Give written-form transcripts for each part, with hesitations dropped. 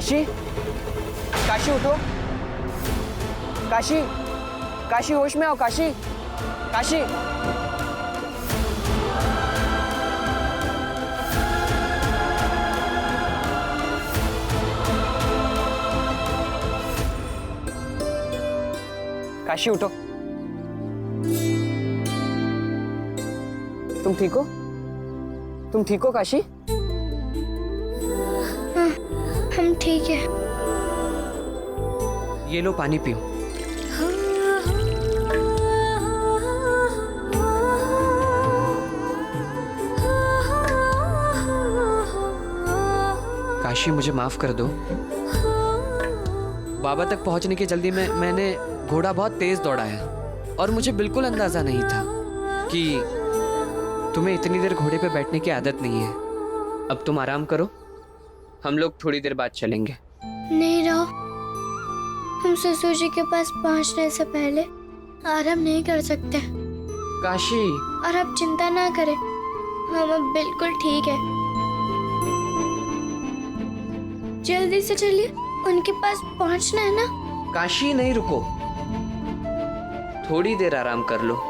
काशी, काशी उठो, काशी, काशी होश में आओ, काशी, काशी। काशी उठो। तुम ठीक हो? तुम ठीक हो काशी? हाँ, हम ठीक है। ये लो पानी पियो। काशी मुझे माफ कर दो। बाबा तक पहुंचने की जल्दी में मैंने घोड़ा बहुत तेज दौड़ाया और मुझे बिल्कुल अंदाजा नहीं था कि तुम्हें इतनी देर घोड़े पे बैठने की आदत नहीं है। अब तुम आराम करो, हम लोग थोड़ी देर बाद चलेंगे। नहीं रहो, हम ससुर जी के पास पहुंचने से पहले आराम नहीं कर सकते। काशी, और आप चिंता ना करें, हम अब बिल्कुल ठीक है। जल्दी से चलिए, उनके पास पहुंचना है ना। काशी नहीं, रुको, थोड़ी देर आराम कर लो।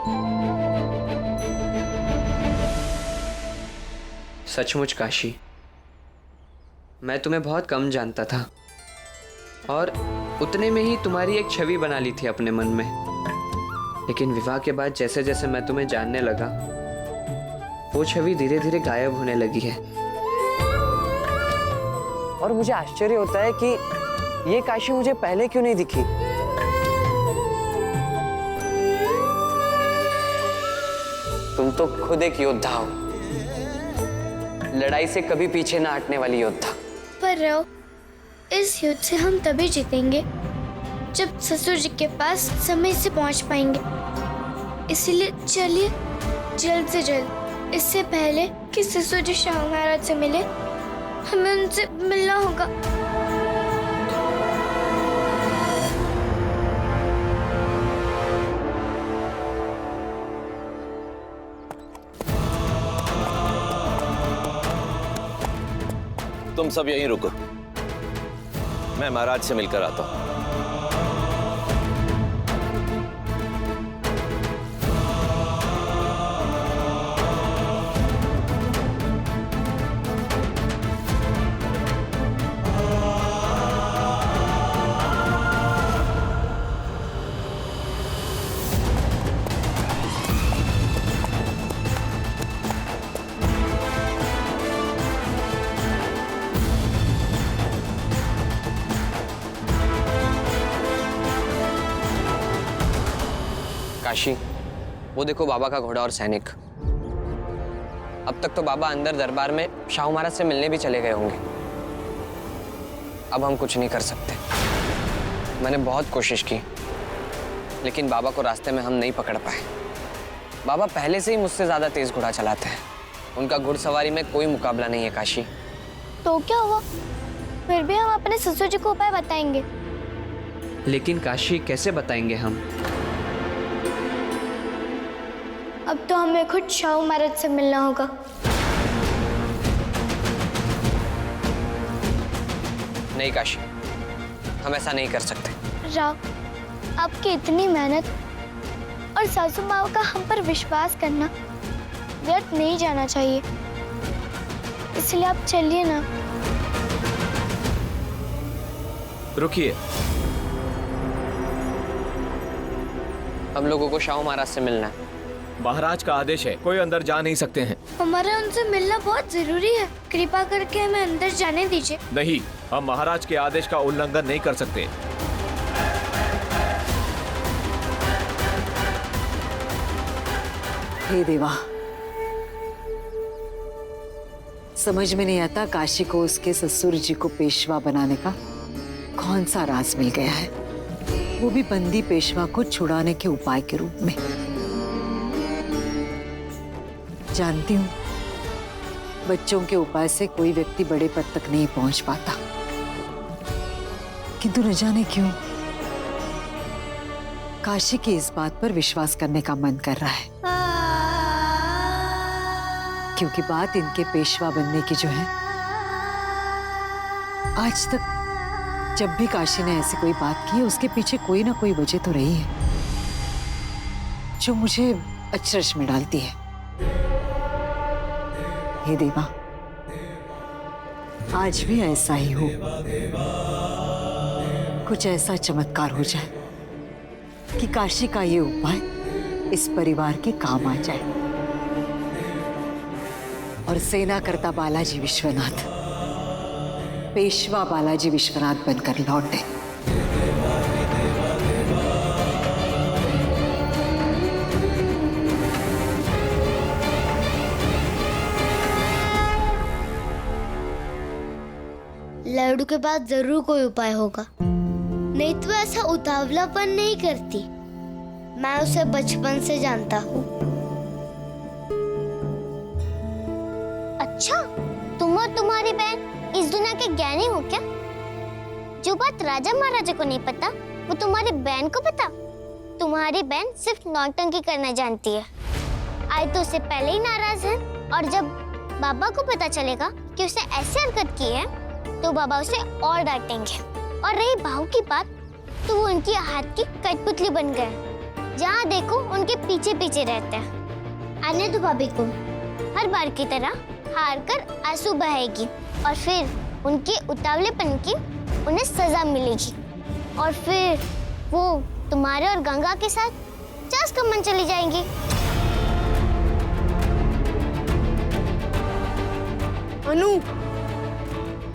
सचमुच काशी, मैं तुम्हें बहुत कम जानता था और उतने में ही तुम्हारी एक छवि बना ली थी अपने मन में। लेकिन विवाह के बाद जैसे जैसे मैं तुम्हें जानने लगा, वो छवि धीरे धीरे गायब होने लगी है। और मुझे आश्चर्य होता है कि ये काशी मुझे पहले क्यों नहीं दिखी। तुम तो खुद एक योद्धा हो, लड़ाई से कभी पीछे ना हटने वाली योद्धा। पर रहो, इस युद्ध से हम तभी जीतेंगे जब ससुर जी के पास समय से पहुंच पाएंगे। इसलिए चलिए जल्द से जल्द, इससे पहले कि ससुर जी शाहू महाराज से मिले, हमें उनसे मिलना होगा। तुम सब यहीं रुको, मैं महाराज से मिलकर आता हूं। काशी, वो देखो बाबा का घोड़ा और सैनिक। अब तक तो बाबा अंदर दरबार में शाहू महाराज से मिलने भी चले गए होंगे। अब हम कुछ नहीं कर सकते। मैंने बहुत कोशिश की, लेकिन बाबा को रास्ते में हम नहीं पकड़ पाए। बाबा पहले से ही मुझसे ज्यादा तेज घोड़ा चलाते हैं। उनका घुड़सवारी में कोई मुकाबला नहीं है काशी। तो क्या हुआ? फिर भी हम अपने ससुर जी को उपाय बताएंगे। लेकिन काशी, कैसे बताएंगे हम? अब तो हमें खुद शाहू महाराज से मिलना होगा। नहीं काशी, हम ऐसा नहीं कर सकते। राव, आपकी इतनी मेहनत और सासू माँ का हम पर विश्वास करना व्यर्थ नहीं जाना चाहिए। इसलिए आप चलिए ना। रुकिए, हम लोगों को शाहू महाराज से मिलना है। महाराज का आदेश है, कोई अंदर जा नहीं सकते हैं। हमारा उनसे मिलना बहुत जरूरी है। कृपा करके हमें अंदर जाने दीजिए। नहीं, हम महाराज के आदेश का उल्लंघन नहीं कर सकते। हे देवा, समझ में नहीं आता काशी को उसके ससुर जी को पेशवा बनाने का कौन सा राज मिल गया है, वो भी बंदी पेशवा को छुड़ाने के उपाय के रूप में। जानती हूँ, बच्चों के उपाय से कोई व्यक्ति बड़े पद तक नहीं पहुंच पाता, किंतु न जाने क्यों काशी की इस बात पर विश्वास करने का मन कर रहा है, क्योंकि बात इनके पेशवा बनने की जो है, आज तक जब भी काशी ने ऐसी कोई बात की है उसके पीछे कोई ना कोई वजह तो रही है जो मुझे अचरज में डालती है। हे देवा, आज भी ऐसा ही हो, कुछ ऐसा चमत्कार हो जाए कि काशी का ये उपाय इस परिवार के काम आ जाए और सेनाकर्ता बालाजी विश्वनाथ पेशवा बालाजी विश्वनाथ बनकर लौटे। लड्डू के पास जरूर कोई उपाय होगा, नहीं तो ऐसा उतावलापन नहीं करती। मैं उसे बचपन से जानता हूँ। अच्छा, तुम और तुम्हारी बहन इस दुनिया के ज्ञानी हो क्या? जो बात राजा महाराजा को नहीं पता वो तुम्हारी बहन को पता? तुम्हारी बहन सिर्फ नौटंकी करना जानती है। आज तो उससे पहले ही नाराज है, और जब बाबा को पता चलेगा कि उसने ऐसी हरकत की है तो बाबा उसे और डांटेंगे। और रही बहू की बात, तो वो उनकी हाथ की कठपुतली बन गए, जहाँ देखो उनके पीछे पीछे रहते हैं। आने दो भाभी को। हर बार की तरह हार कर आंसू बहेगी और फिर उनके उतावलेपन की उन्हें सजा मिलेगी, और फिर वो तुम्हारे और गंगा के साथ चास कमन चली जाएंगी। अनु,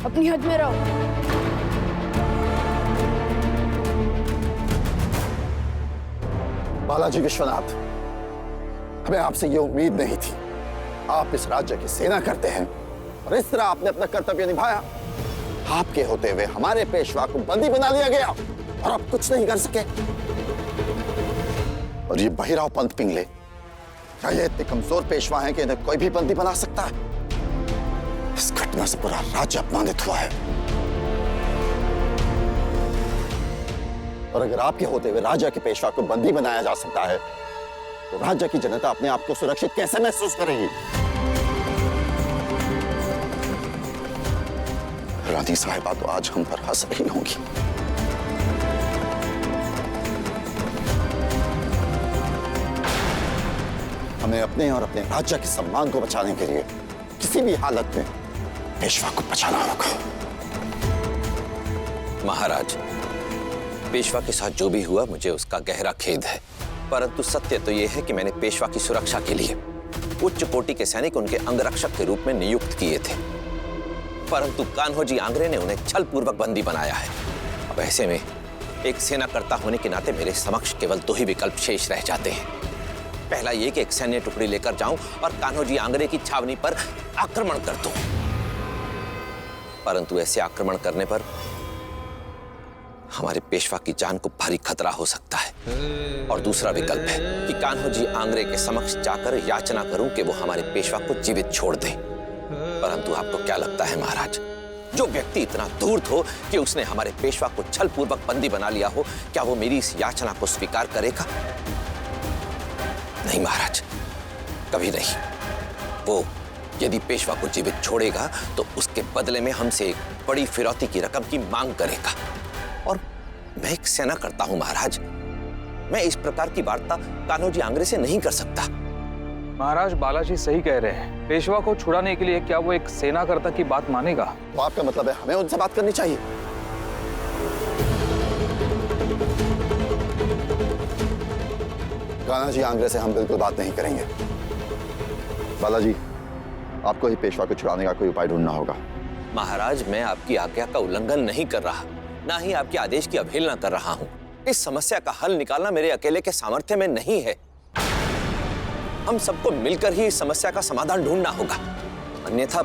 अपनी हद में रहो। बालाजी विश्वनाथ, हमें आपसे ये उम्मीद नहीं थी। आप इस राज्य की सेना करते हैं और इस तरह आपने अपना कर्तव्य निभाया। आपके होते हुए हमारे पेशवा को बंदी बना लिया गया और आप कुछ नहीं कर सके। और ये बहिराव पंत पिंगले, क्या ये इतने कमजोर पेशवा हैं कि इन्हें कोई भी बंदी बना सकता है? इस घटना से पूरा राज्य अपमानित हुआ है। और अगर आपके होते हुए राजा के पेशवा को बंदी बनाया जा सकता है तो राज्य की जनता अपने आप को सुरक्षित कैसे महसूस करेगी? रानी साहिबा तो आज हम पर हंस रही होंगी। हमें अपने और अपने राज्य के सम्मान को बचाने के लिए किसी भी हालत में पेशवा को बचाना होगा। महाराज, पेशवा के साथ जो भी हुआ मुझे उसका गहरा खेद है, परंतु सत्य तो यह है कि मैंने पेशवा की सुरक्षा के लिए उच्च कोटि के सैनिक उनके अंगरक्षक के रूप में नियुक्त किए थे, परंतु कान्होजी आंग्रे ने उन्हें छलपूर्वक बंदी बनाया है। अब ऐसे में एक सेनाकर्ता होने के नाते मेरे समक्ष केवल दो ही विकल्प शेष रह जाते हैं। पहला ये कि एक सैन्य टुकड़ी लेकर जाऊं और कान्होजी आंग्रे की छावनी पर आक्रमण कर दूं, परंतु ऐसे आक्रमण करने पर हमारे पेशवा की जान को भारी खतरा हो सकता है। और दूसरा विकल्प है कि कान्होजी आंग्रे के समक्ष जाकर याचना करूं कि वो हमारे पेशवा को जीवित छोड़ दें। परंतु आपको क्या लगता है महाराज, जो व्यक्ति इतना धूर्त हो कि उसने हमारे पेशवा को छलपूर्वक बंदी बना लिया हो, क्या वो मेरी इस याचना को स्वीकार करेगा? नहीं महाराज, कभी नहीं। वो यदि पेशवा को जीवित छोड़ेगा तो उसके बदले में हमसे एक बड़ी फिरौती की रकम की मांग करेगा, और मैं एक सेना करता हूं महाराज। मैं इस प्रकार की वार्ता कान्होजी आंग्रे से नहीं कर सकता। महाराज, बालाजी सही कह रहे हैं। पेशवा को छुड़ाने के लिए क्या वो एक सेनाकर्ता की बात मानेगा? तो आपका मतलब है हमें उनसे बात करनी चाहिए? कान्हाजी आंग्रे से हम बिल्कुल बात नहीं करेंगे। बालाजी, आपको ही पेशवा को छुड़ाने का कोई उपाय ढूंढना होगा। महाराज, मैं आपकी आज्ञा का उल्लंघन नहीं कर रहा, ना ही आपके आदेश की अवहेलना कर रहा हूं। इस समस्या का हल निकालना मेरे अकेले के सामर्थ्य में नहीं है। हम सबको मिलकर ही इस समस्या का समाधान ढूंढना होगा, अन्यथा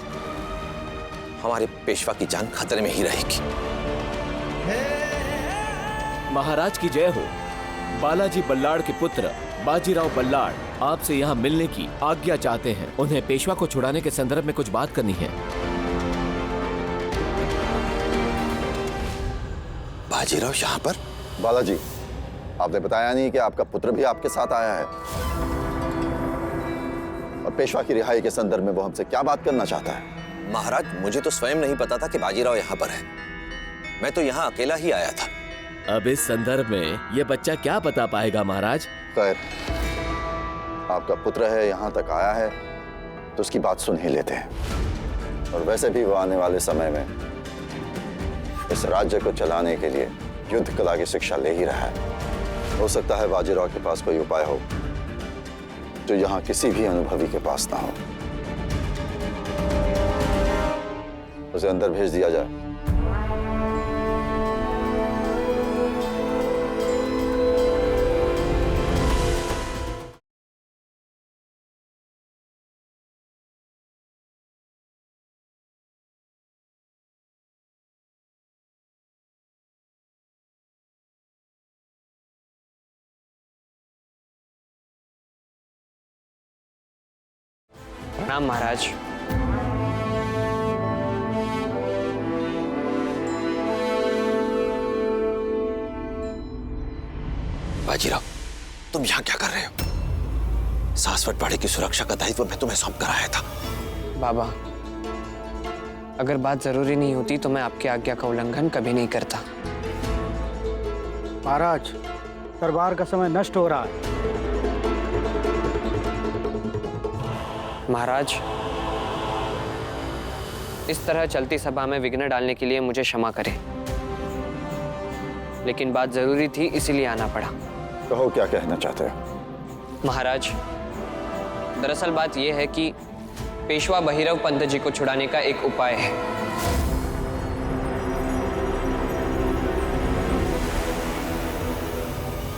हमारे पेशवा की जान खतरे में ही रहेगी। महाराज की जय हो। बालाजी बल्लाड़ के पुत्र बाजीराव बल्लाड़ आपसे यहाँ मिलने की आज्ञा चाहते हैं। उन्हें पेशवा को छुड़ाने के संदर्भ में कुछ बात करनी है। बाजीराव यहाँ पर? बालाजी, आपने बताया नहीं कि आपका पुत्र भी आपके साथ आया है, और पेशवा की रिहाई के संदर्भ में वो हमसे क्या बात करना चाहता है? महाराज, मुझे तो स्वयं नहीं पता था कि बाजीराव यहाँ पर है। मैं तो यहाँ अकेला ही आया था। अब इस संदर्भ में यह बच्चा क्या बता पाएगा महाराज? खैर, आपका पुत्र है, यहाँ तक आया है तो उसकी बात सुन ही लेते हैं। और वैसे भी वो आने वाले समय में इस राज्य को चलाने के लिए युद्ध कला की शिक्षा ले ही रहा है। हो सकता है बाजीराव के पास कोई उपाय हो जो यहाँ किसी भी अनुभवी के पास ना हो। उसे अंदर भेज दिया जाए। प्रणाम महाराज। बाजीराव, तुम यहाँ क्या कर रहे हो? सासवट वाड़े की सुरक्षा का दायित्व मैं तुम्हें सौंप कर आया था। बाबा, अगर बात जरूरी नहीं होती तो मैं आपकी आज्ञा का उल्लंघन कभी नहीं करता। महाराज, दरबार का समय नष्ट हो रहा है। महाराज, इस तरह चलती सभा में विघ्न डालने के लिए मुझे क्षमा करें, लेकिन बात जरूरी थी इसीलिए आना पड़ा। कहो, क्या कहना चाहते हो? महाराज, दरअसल बात यह है कि पेशवा भैरव पंत जी को छुड़ाने का एक उपाय है।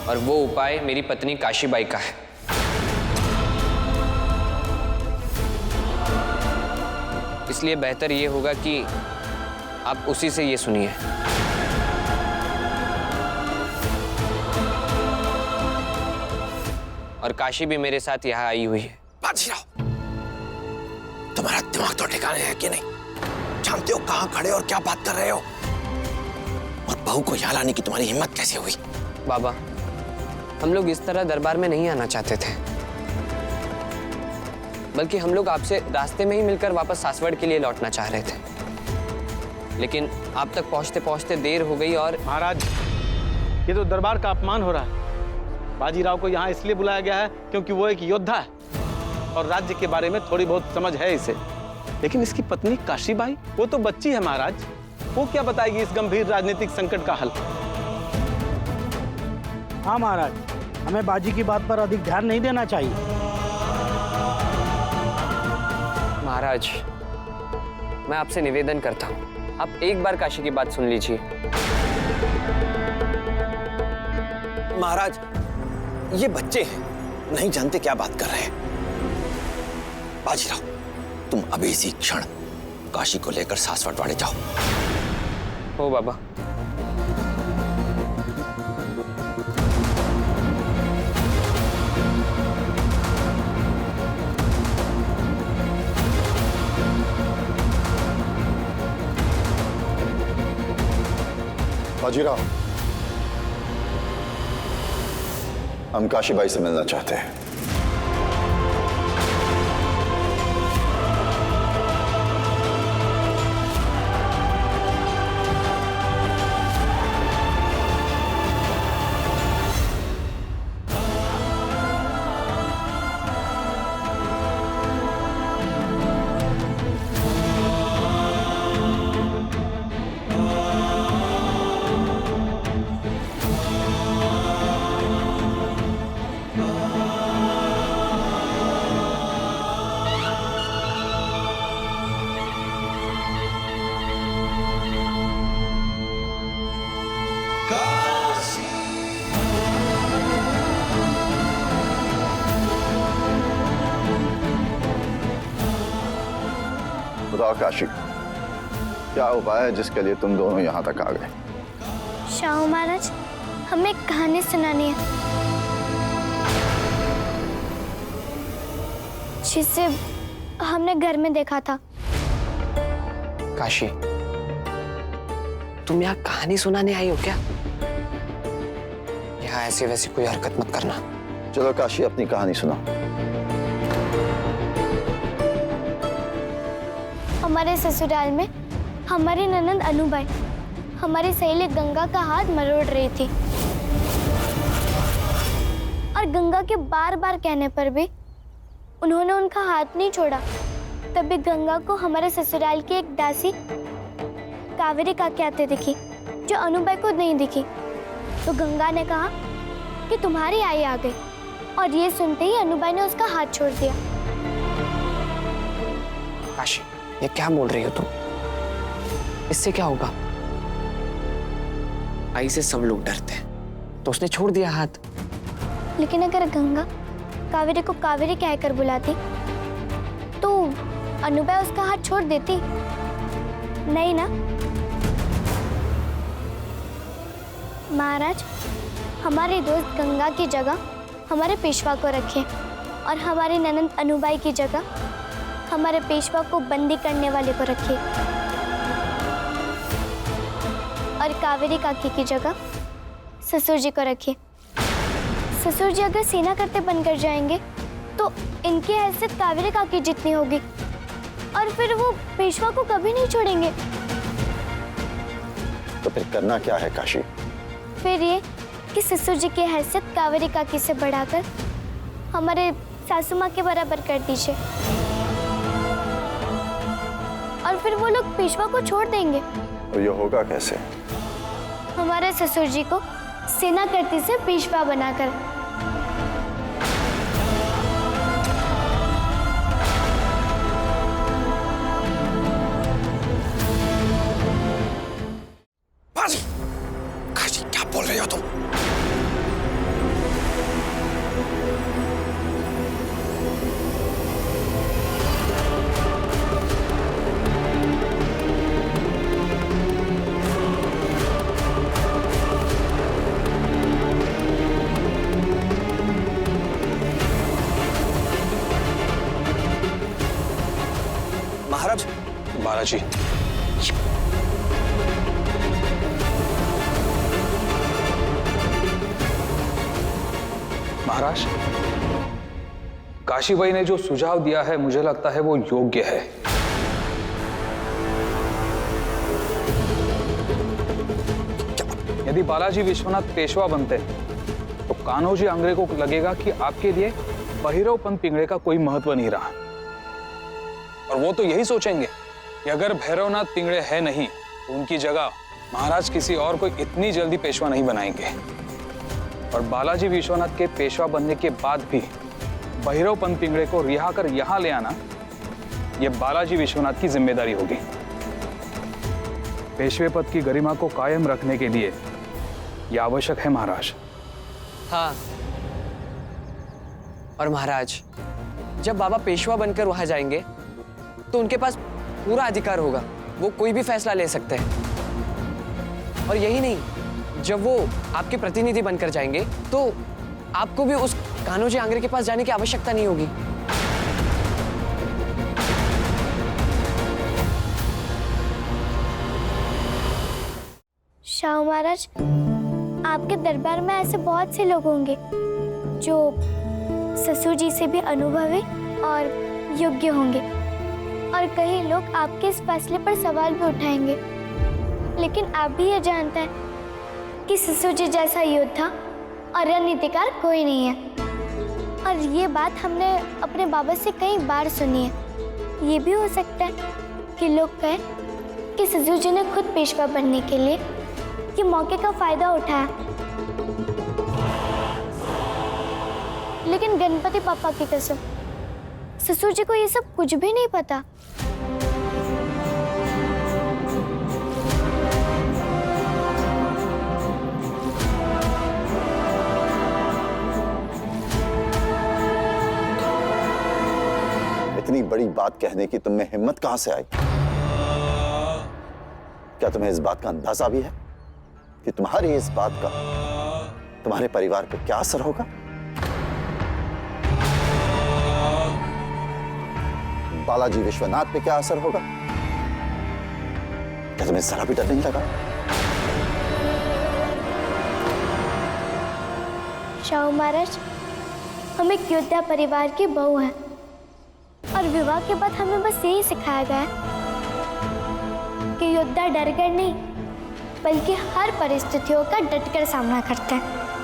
और वो उपाय मेरी पत्नी काशीबाई का है। इसलिए बेहतर ये होगा कि आप उसी से ये सुनिए। और काशी भी मेरे साथ यहाँ आई हुई है। बाजीराव, तुम्हारा दिमाग तो ठिकाने है कि नहीं? जानते हो कहाँ खड़े और क्या बात कर रहे हो? और बहू को यहाँ लाने की तुम्हारी हिम्मत कैसे हुई? बाबा, हम लोग इस तरह दरबार में नहीं आना चाहते थे, बल्कि हम लोग आपसे रास्ते में ही मिलकर वापस सासवड़ के लिए लौटना चाह रहे थे। लेकिन आप तक पहुंचते पहुंचते देर हो गई और महाराज, ये तो दरबार का अपमान हो रहा है। बाजीराव को यहाँ इसलिए बुलाया गया है क्योंकि वो एक योद्धा है और राज्य के बारे में थोड़ी बहुत समझ है इसे। लेकिन इसकी पत्नी काशीबाई, वो तो बच्ची है महाराज। वो क्या बताएगी इस गंभीर राजनीतिक संकट का हल? हाँ महाराज, हमें बाजी की बात पर अधिक ध्यान नहीं देना चाहिए। महाराज, मैं आपसे निवेदन करता हूं, आप एक बार काशी की बात सुन लीजिए। महाराज, ये बच्चे हैं, नहीं जानते क्या बात कर रहे हैं। बाजीराव, तुम अभी इसी क्षण काशी को लेकर सासवट वाड़े जाओ। हो बाबा। बाजीराव, हम काशीबाई से मिलना चाहते हैं। बताओ काशी, क्या उपाय है जिसके लिए तुम दोनों यहाँ तक आ गए? शाहू महाराज, हमें एक कहानी सुनानी है जिसे हमने घर में देखा था। काशी, तुम यहाँ कहानी सुनाने आई हो क्या? यहाँ ऐसी वैसी कोई हरकत मत करना। चलो काशी, अपनी कहानी सुनाओ। हमारे ससुराल में हमारी ननंद अनुबाई हमारी सहेली गंगा का हाथ मरोड़ रही थी और गंगा के बार बार कहने पर भी उन्होंने उनका हाथ नहीं छोड़ा। तभी गंगा को हमारे ससुराल की एक दासी कावेरी काकी आते दिखी जो अनुबाई को नहीं दिखी। तो गंगा ने कहा कि तुम्हारी आई आ गई और ये सुनते ही अनुबाई ने उसका हाथ छोड़ दिया। काशी, ये क्या बोल रही हो तुम? इससे क्या होगा? आई से सब लोग डरते हैं, तो उसने छोड़ दिया हाथ। लेकिन अगर गंगा कावेरी को कावेरी कहकर बुलाती तो अनुबाई उसका हाथ छोड़ देती नहीं ना? महाराज, हमारे दोस्त गंगा की जगह हमारे पेशवा को रखें और हमारी ननंद अनुबाई की जगह हमारे पेशवा को बंदी करने वाले को रखिए और कावेरी काकी की जगह ससुर जी को रखिए। ससुर जी अगर सेना करते बनकर जाएंगे तो इनकी हैसियत कावेरी काकी जितनी होगी और फिर वो पेशवा को कभी नहीं छोड़ेंगे। तो फिर करना क्या है काशी? फिर ये कि ससुर जी की हैसियत कावेरी काकी से बढ़ाकर हमारे सासू माँ के बराबर कर दीजिए और फिर वो लोग पेशवा को छोड़ देंगे। और ये होगा कैसे? हमारे ससुर जी को सेना करती से पेशवा बनाकर। काशी, क्या बोल रही हो तुम? महाराज, बालाजी, महाराज, काशीबाई ने जो सुझाव दिया है मुझे लगता है वो योग्य है। यदि बालाजी विश्वनाथ पेशवा बनते तो कान्होजी आंग्रे को लगेगा कि आपके लिए भैरवपंत पिंगड़े का कोई महत्व नहीं रहा और वो तो यही सोचेंगे कि अगर भैरवनाथ पिंगड़े है नहीं तो उनकी जगह महाराज किसी और को इतनी जल्दी पेशवा नहीं बनाएंगे और बालाजी विश्वनाथ के पेशवा बनने के बाद भी भैरवपंत पिंगड़े को रिहा कर यहां ले आना यह बालाजी विश्वनाथ की जिम्मेदारी होगी। पेशवे पद की गरिमा को कायम रखने के लिए यह आवश्यक है महाराज। हाँ, और महाराज, जब बाबा पेशवा बनकर वहां जाएंगे तो उनके पास पूरा अधिकार होगा, वो कोई भी फैसला ले सकते हैं। और यही नहीं, जब वो आपके प्रतिनिधि बनकर जाएंगे तो आपको भी उस कान्होजी आंग्रे के पास जाने की आवश्यकता नहीं होगी। शाहू महाराज, आपके दरबार में ऐसे बहुत से लोग होंगे जो ससुर जी से भी अनुभवी और योग्य होंगे और कई लोग आपके इस फैसले पर सवाल भी उठाएंगे। लेकिन आप भी ये जानते हैं कि ससुर जी जैसा योद्धा और रणनीतिकार कोई नहीं है और ये बात हमने अपने बाबा से कई बार सुनी है। ये भी हो सकता है कि लोग कहें कि ससुर जी ने खुद पेशवा बनने के लिए ये मौके का फायदा उठाया। लेकिन गणपति पापा की कसम, ससुर जी को ये सब कुछ भी नहीं पता। इतनी बड़ी बात कहने की तुम में हिम्मत कहां से आई? क्या तुम्हें इस बात का अंदाजा भी है कि तुम्हारी इस बात का तुम्हारे परिवार पे क्या असर होगा? बालाजी विश्वनाथ पे क्या असर होगा? क्या तुम्हें जरा भी डर नहीं लगा? शाहू महाराज, हम एक योद्धा परिवार की बहू हैं और विवाह के बाद हमें बस यही सिखाया गया है कि योद्धा डर कर नहीं बल्कि हर परिस्थितियों का डटकर सामना करते हैं।